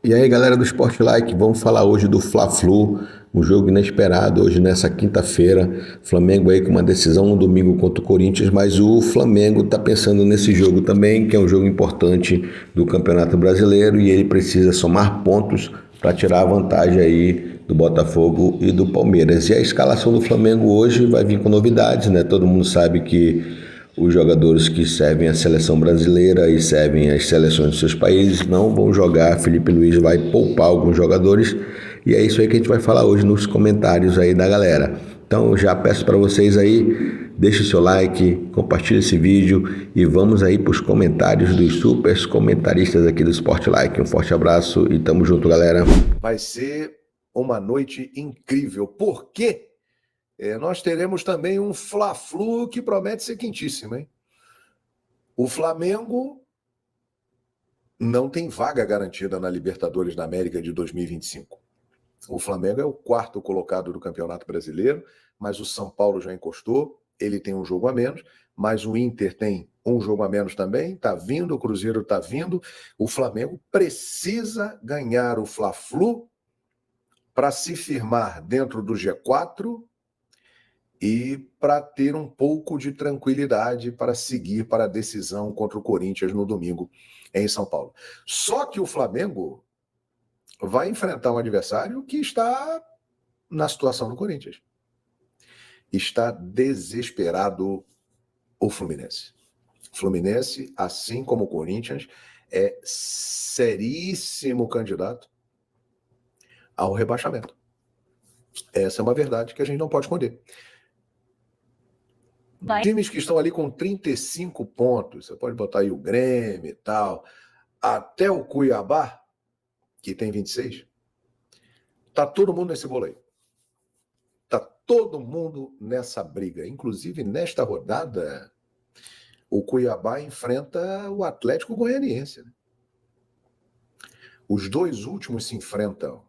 E aí, galera do Sport Like, vamos falar hoje do Fla-Flu, um jogo inesperado hoje nessa quinta-feira. Flamengo aí com uma decisão no domingo contra o Corinthians, mas o Flamengo está pensando nesse jogo também, que é um jogo importante do Campeonato Brasileiro e ele precisa somar pontos para tirar a vantagem aí do Botafogo e do Palmeiras. E a escalação do Flamengo hoje vai vir com novidades, né? Todo mundo sabe que os jogadores que servem a seleção brasileira e servem as seleções dos seus países não vão jogar. Felipe Luiz vai poupar alguns jogadores e é isso aí que a gente vai falar hoje nos comentários aí da galera. Então já peço para vocês aí, deixe o seu like, compartilhe esse vídeo e vamos aí para os comentários dos super comentaristas aqui do Sport Like. Um forte abraço e tamo junto, galera. Vai ser uma noite incrível. Por quê? Nós teremos também um Fla-Flu que promete ser quentíssimo, hein? O Flamengo não tem vaga garantida na Libertadores da América de 2025. O Flamengo é o quarto colocado do Campeonato Brasileiro, mas o São Paulo já encostou, ele tem um jogo a menos, mas o Inter tem um jogo a menos também, tá vindo, o Cruzeiro tá vindo. O Flamengo precisa ganhar o Fla-Flu para se firmar dentro do G4 e para ter um pouco de tranquilidade para seguir para a decisão contra o Corinthians no domingo em São Paulo. Só que o Flamengo vai enfrentar um adversário que está na situação do Corinthians. Está desesperado o Fluminense. O Fluminense, assim como o Corinthians, é seríssimo candidato ao rebaixamento. Essa é uma verdade que a gente não pode esconder. Times que estão ali com 35 pontos, você pode botar aí o Grêmio e tal, até o Cuiabá, que tem 26, tá todo mundo nesse bolo aí. Tá todo mundo nessa briga. Inclusive, nesta rodada, o Cuiabá enfrenta o Atlético Goianiense. Né? Os dois últimos se enfrentam.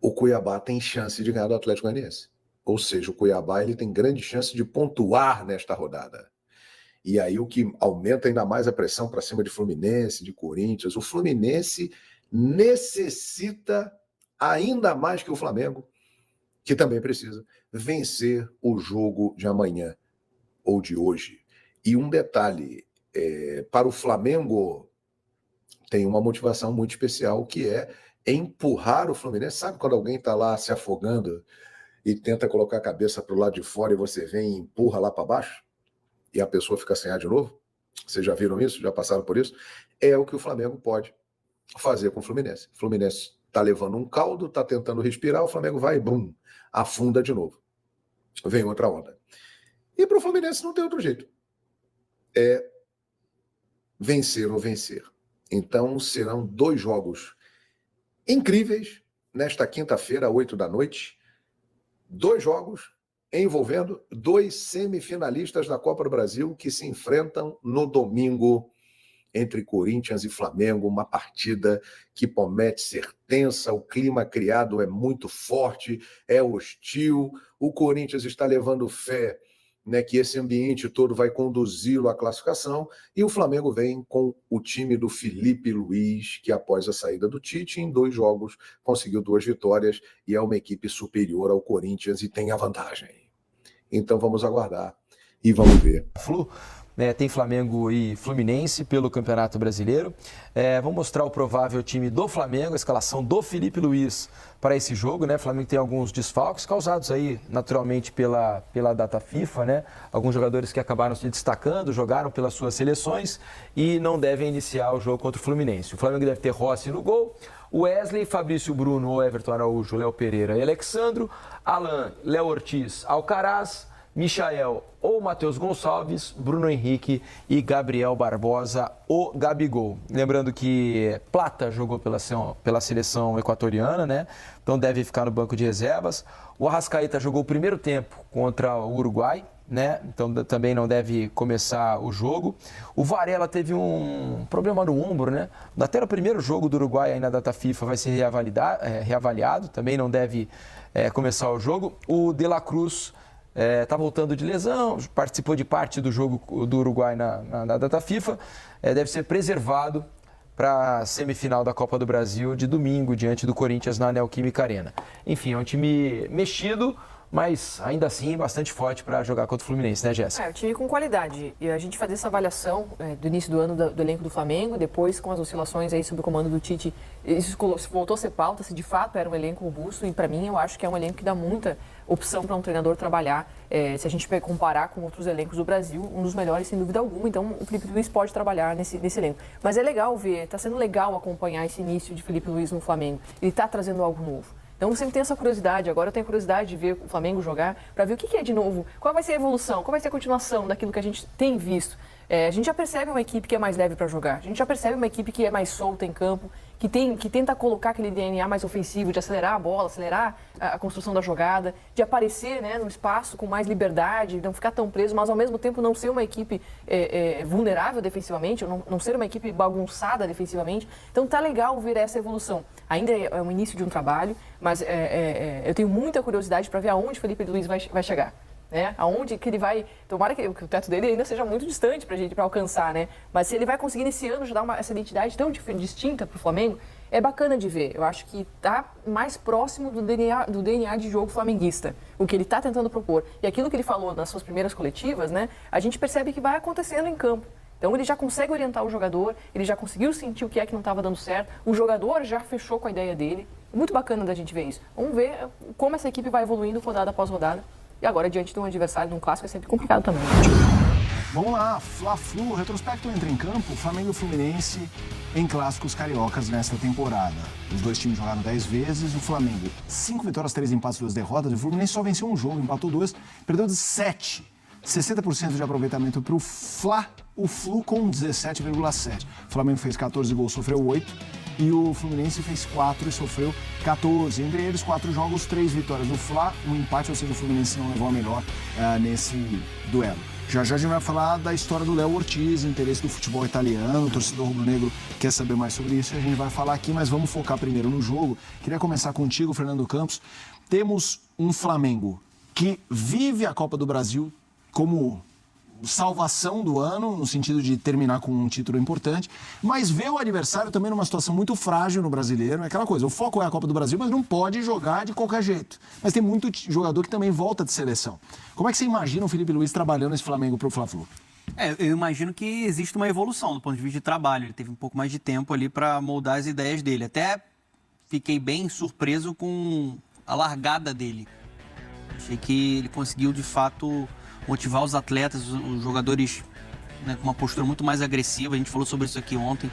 O Cuiabá tem chance de ganhar do Atlético Goianiense. Ou seja, o Cuiabá ele tem grande chance de pontuar nesta rodada. E aí o que aumenta ainda mais a pressão para cima de Fluminense, de Corinthians. O Fluminense necessita ainda mais que o Flamengo, que também precisa, vencer o jogo de amanhã ou de hoje. E um detalhe, para o Flamengo tem uma motivação muito especial, que é empurrar o Fluminense. Sabe quando alguém está lá se afogando e tenta colocar a cabeça para o lado de fora e você vem e empurra lá para baixo e a pessoa fica sem ar de novo? Vocês já viram isso? Já passaram por isso? É o que o Flamengo pode fazer com o Fluminense. O Fluminense está levando um caldo, está tentando respirar, o Flamengo vai e bum, afunda de novo. Vem outra onda. E para o Fluminense não tem outro jeito. É vencer ou vencer. Então serão dois jogos incríveis nesta quinta-feira, 8 da noite. Dois jogos envolvendo dois semifinalistas da Copa do Brasil que se enfrentam no domingo entre Corinthians e Flamengo, uma partida que promete ser tensa, o clima criado é muito forte, é hostil, o Corinthians está levando fé, né, que esse ambiente todo vai conduzi-lo à classificação, e o Flamengo vem com o time do Felipe Luiz, que após a saída do Tite, em dois jogos, conseguiu 2 vitórias, e é uma equipe superior ao Corinthians e tem a vantagem. Então vamos aguardar e vamos ver. Tem Flamengo e Fluminense pelo Campeonato Brasileiro. Vamos mostrar o provável time do Flamengo, a escalação do Felipe Luiz para esse jogo, né? O Flamengo tem alguns desfalques causados aí naturalmente pela data FIFA, né? Alguns jogadores que acabaram se destacando, jogaram pelas suas seleções e não devem iniciar o jogo contra o Fluminense. O Flamengo deve ter Rossi no gol, Wesley, Fabrício Bruno, Everton Araújo, Léo Pereira e Alexandro, Alan, Léo Ortiz, Alcaraz, Michael ou Matheus Gonçalves, Bruno Henrique e Gabriel Barbosa, o Gabigol. Lembrando que Plata jogou pela seleção equatoriana, né? Então deve ficar no banco de reservas. O Arrascaeta jogou o primeiro tempo contra o Uruguai, né? Então também não deve começar o jogo. O Varela teve um problema no ombro, né? Até no primeiro jogo do Uruguai aí na data FIFA vai ser reavaliado, também não deve começar o jogo. O De La Cruz está voltando de lesão, participou de parte do jogo do Uruguai na data FIFA, deve ser preservado para a semifinal da Copa do Brasil de domingo, diante do Corinthians na Neoquímica Arena. Enfim, é um time mexido, mas ainda assim bastante forte para jogar contra o Fluminense, né, Jéssica? É, o time com qualidade. E a gente fazer essa avaliação do início do ano do elenco do Flamengo, depois com as oscilações aí sob o comando do Tite, isso voltou a ser pauta, se de fato era um elenco robusto, e para mim eu acho que é um elenco que dá muita opção para um treinador trabalhar. Se a gente comparar com outros elencos do Brasil, um dos melhores sem dúvida alguma, então o Felipe Luiz pode trabalhar nesse elenco. Mas é legal ver, está sendo legal acompanhar esse início de Felipe Luiz no Flamengo. Ele está trazendo algo novo. Então eu sempre tenho essa curiosidade, agora eu tenho curiosidade de ver o Flamengo jogar, para ver o que é de novo, qual vai ser a evolução, qual vai ser a continuação daquilo que a gente tem visto. A gente já percebe uma equipe que é mais leve para jogar, a gente já percebe uma equipe que é mais solta em campo, que tenta colocar aquele DNA mais ofensivo, de acelerar a bola, acelerar a construção da jogada, de aparecer, né, no espaço com mais liberdade, não ficar tão preso, mas ao mesmo tempo não ser uma equipe vulnerável defensivamente, não ser uma equipe bagunçada defensivamente. Então tá legal ver essa evolução. Ainda é o início de um trabalho, mas eu tenho muita curiosidade para ver aonde o Felipe Luiz vai chegar. Né? Aonde que ele vai, tomara que o teto dele ainda seja muito distante pra gente, para alcançar, né? Mas se ele vai conseguir nesse ano já dar essa identidade tão distinta pro Flamengo, é bacana de ver. Eu acho que tá mais próximo do DNA de jogo flamenguista, o que ele tá tentando propor. E aquilo que ele falou nas suas primeiras coletivas, né? A gente percebe que vai acontecendo em campo. Então ele já consegue orientar o jogador, ele já conseguiu sentir o que é que não estava dando certo, o jogador já fechou com a ideia dele. Muito bacana da gente ver isso. Vamos ver como essa equipe vai evoluindo rodada após rodada. E agora, diante de um adversário, de um clássico, é sempre complicado também. Vamos lá, Fla-Flu, o retrospecto entra em campo, Flamengo e Fluminense em clássicos cariocas nesta temporada. Os dois times jogaram 10 vezes, o Flamengo 5 vitórias, 3 empates, 2 derrotas, o Fluminense só venceu um jogo, empatou 2, perdeu de 7. 60% de aproveitamento para o Flu com 17,7. O Flamengo fez 14 gols, sofreu 8. E o Fluminense fez 4 e sofreu 14. Entre eles, 4 jogos, 3 vitórias. O Fla, um empate, ou seja, o Fluminense não levou a melhor nesse duelo. Já já a gente vai falar da história do Léo Ortiz, interesse do futebol italiano, o torcedor rubro-negro quer saber mais sobre isso, a gente vai falar aqui, mas vamos focar primeiro no jogo. Queria começar contigo, Fernando Campos. Temos um Flamengo que vive a Copa do Brasil como salvação do ano, no sentido de terminar com um título importante, mas vê o adversário também numa situação muito frágil no Brasileiro, é aquela coisa, o foco é a Copa do Brasil, mas não pode jogar de qualquer jeito. Mas tem muito jogador que também volta de seleção. Como é que você imagina o Felipe Luiz trabalhando esse Flamengo para o Fla-Flu? Eu imagino que existe uma evolução do ponto de vista de trabalho, ele teve um pouco mais de tempo ali para moldar as ideias dele. Até fiquei bem surpreso com a largada dele. Achei que ele conseguiu, de fato, motivar os atletas, os jogadores, né, com uma postura muito mais agressiva. A gente falou sobre isso aqui ontem.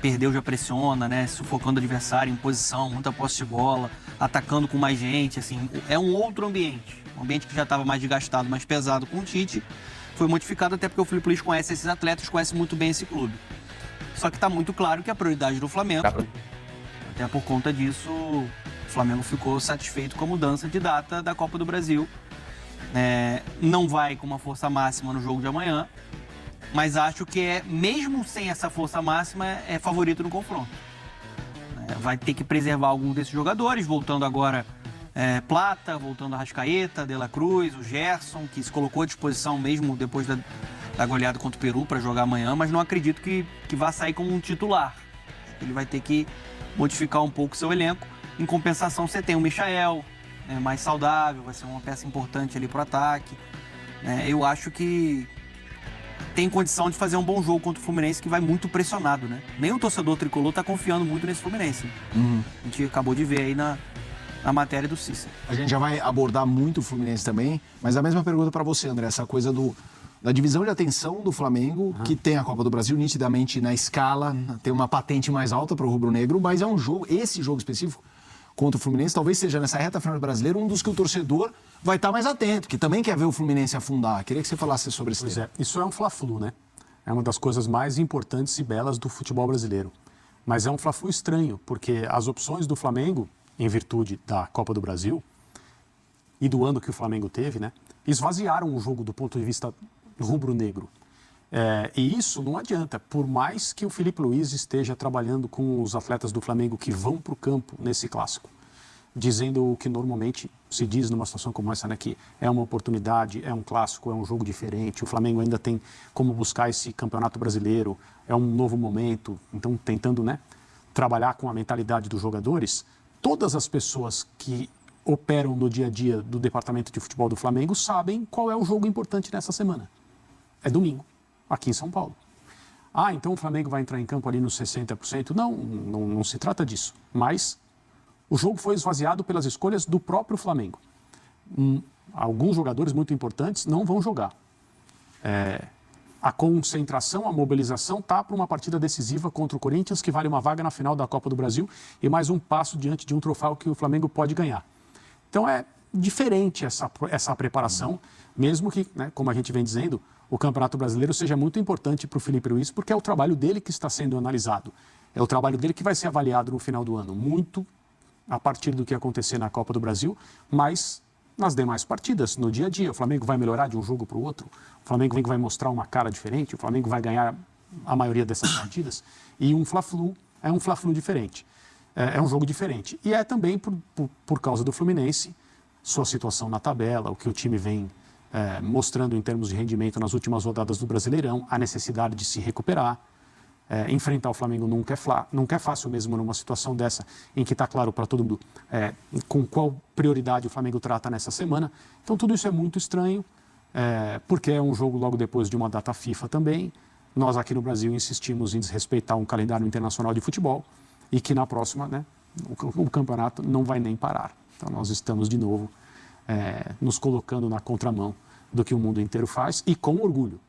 Perdeu, já pressiona, né, sufocando o adversário em posição, muita posse de bola, atacando com mais gente. Assim, é um outro ambiente. Um ambiente que já estava mais desgastado, mais pesado com o Tite. Foi modificado até porque o Felipe Luiz conhece esses atletas, conhece muito bem esse clube. Só que está muito claro que a prioridade do Flamengo, até por conta disso, o Flamengo ficou satisfeito com a mudança de data da Copa do Brasil. Não vai com uma força máxima no jogo de amanhã, mas acho que mesmo sem essa força máxima, é favorito no confronto. Vai ter que preservar algum desses jogadores, voltando agora Plata, voltando Arrascaeta, De La Cruz, o Gerson, que se colocou à disposição mesmo depois da goleada contra o Peru para jogar amanhã, mas não acredito que vá sair como um titular. Ele vai ter que modificar um pouco o seu elenco. Em compensação, você tem o Michael, mais saudável, vai ser uma peça importante ali para o ataque. Eu acho que tem condição de fazer um bom jogo contra o Fluminense, que vai muito pressionado, né? Nem o torcedor tricolor está confiando muito nesse Fluminense. A gente acabou de ver aí na matéria do Cícero. A gente já vai abordar muito o Fluminense também, mas a mesma pergunta para você, André, essa coisa da divisão de atenção do Flamengo, que tem a Copa do Brasil nitidamente na escala, tem uma patente mais alta para o rubro-negro, mas é um jogo, esse jogo específico, contra o Fluminense, talvez seja nessa reta final do Brasileiro um dos que o torcedor vai estar mais atento, que também quer ver o Fluminense afundar. Queria que você falasse sobre esse tema. Isso é um Fla-Flu, né? É uma das coisas mais importantes e belas do futebol brasileiro. Mas é um Fla-Flu estranho, porque as opções do Flamengo, em virtude da Copa do Brasil e do ano que o Flamengo teve, né, esvaziaram o jogo do ponto de vista rubro-negro. E isso não adianta, por mais que o Felipe Luiz esteja trabalhando com os atletas do Flamengo que vão para o campo nesse clássico. dizendo o que normalmente se diz numa situação como essa, né, que é uma oportunidade, é um clássico, é um jogo diferente, o Flamengo ainda tem como buscar esse campeonato brasileiro, é um novo momento, então tentando, né, trabalhar com a mentalidade dos jogadores. Todas as pessoas que operam no dia a dia do departamento de futebol do Flamengo sabem qual é o jogo importante nessa semana. É domingo, aqui em São Paulo. Ah, então o Flamengo vai entrar em campo ali nos 60%? Não se trata disso, mas o jogo foi esvaziado pelas escolhas do próprio Flamengo. Alguns jogadores muito importantes não vão jogar. A concentração, a mobilização está para uma partida decisiva contra o Corinthians, que vale uma vaga na final da Copa do Brasil e mais um passo diante de um troféu que o Flamengo pode ganhar. Então é diferente essa preparação, mesmo que, né, como a gente vem dizendo, o Campeonato Brasileiro seja muito importante para o Felipe Luiz, porque é o trabalho dele que está sendo analisado. É o trabalho dele que vai ser avaliado no final do ano, muito a partir do que acontecer na Copa do Brasil, mas nas demais partidas, no dia a dia. O Flamengo vai melhorar de um jogo para o outro, o Flamengo vai mostrar uma cara diferente, o Flamengo vai ganhar a maioria dessas partidas, e um Fla-Flu é um Fla-Flu diferente. É um jogo diferente. E é também por causa do Fluminense, sua situação na tabela, o que o time vem mostrando em termos de rendimento nas últimas rodadas do Brasileirão, a necessidade de se recuperar. Enfrentar o Flamengo nunca é fácil mesmo numa situação dessa, em que está claro para todo mundo com qual prioridade o Flamengo trata nessa semana. Então tudo isso é muito estranho, porque é um jogo logo depois de uma data FIFA também. Nós aqui no Brasil insistimos em desrespeitar um calendário internacional de futebol e que na próxima, né, o campeonato não vai nem parar. Então nós estamos de novo nos colocando na contramão do que o mundo inteiro faz e com orgulho.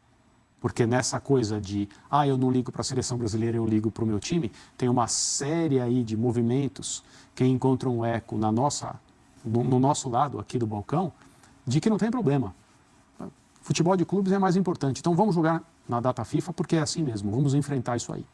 Porque nessa coisa de, eu não ligo para a seleção brasileira, eu ligo para o meu time, tem uma série aí de movimentos que encontram um eco no nosso lado aqui do balcão, de que não tem problema. Futebol de clubes é mais importante. Então vamos jogar na data FIFA porque é assim mesmo, vamos enfrentar isso aí.